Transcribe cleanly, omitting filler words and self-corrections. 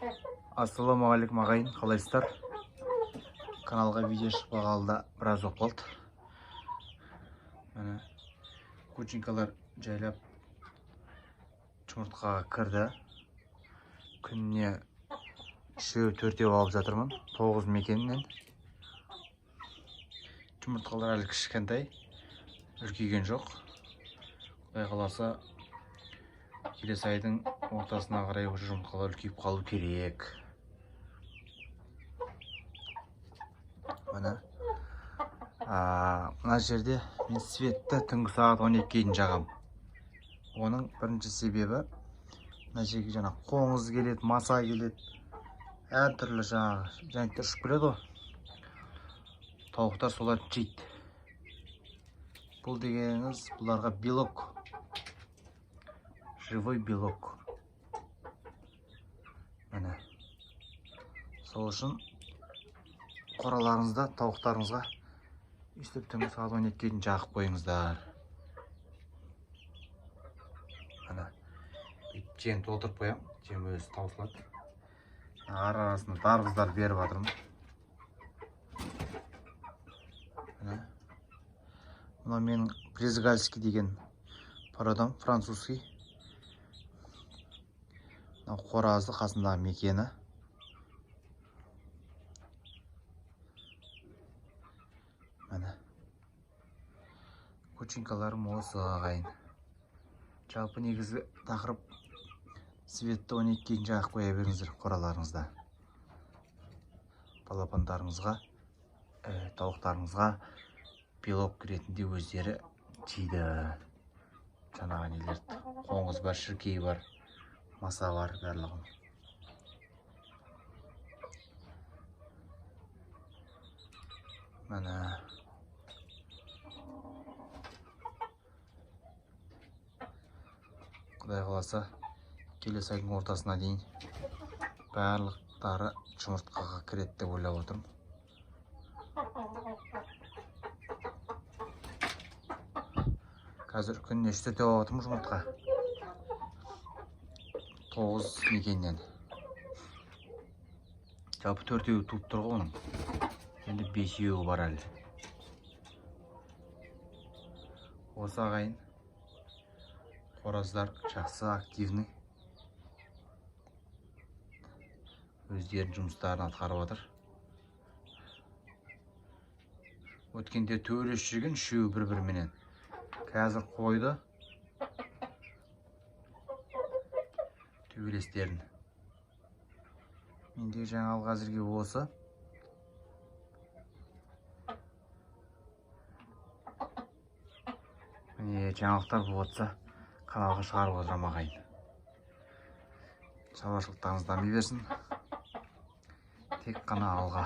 Ассалаумағалейкум ағайын, қалайсыздар? Каналға видео шықпағалы да біраз болып қалды. Міне кучинкалар жайлап жұмыртқаға кірді. Күніне 3-4 алып жатырмын, 9 мекеннен. Жұмыртқалар әлі кішкентай, үлкейген жоқ. Құдай қаласа келесі айдың ортасына қарай уже жұмыртқалар үлкейіп қалу керек. Мына жерде мен светті түнгі сағат 12-ге дейін жағам. Оның бірінші себебі мына жерге жаңа қоңыз келеді, маса келеді, әртүрлі жаңағы жәндіктер ұшып келеді ғой. Тауықтар солар жейді. Бұл дегеніңіз бұларға белок, живой белок. Міне сол үшін қораларыңызда тауықтарыңызға өстіп түнгі сағат 12-ге дейін жағып қойыңыздар. Міне жем толтырып қоямын, жем өзі таусылады. Арасында дарбыздар беріп жатырмын. Мына менің Брезгальский деген пародам, французский. Қоразды қасындағы мекені. Міне кучинкаларым осы ағайын. Жалпы негізгі тақырып светті 12-ге дейін жағып қоя беріңіздер қораларыңызда. Балапандарыңызға, тауықтарыңызға белок ретінде өздері жейді. Жаңағы нелерді, қоңыз бар, шіркей бар, маса бар, барлығын. Міне Құдай қаласа келесі айдың ортасына дейін барлықтары жұмыртқаға кіреді деп ойлап отырмын. Қазір күніне 3-4 алып отырмын жұмыртқа. 9 мекеннен. Жалпы 4-еуі туып тұр ғой оның. Енді 5-еуі бар әлі. Осы ағайын қораздар жақсы активный. Өздерінің жұмыстарын атқарып жатыр. Өткенде төбелесіп жүрген 3-еуі бір-біріменен. Қазір қойды төбелестерін. Менде жаңалық әзірге осы. Міне жаңалықтар болып жатса каналға шығарып отырамын ағайын. Шаруашылықтарыңыз дами берсін. Тек қана алға.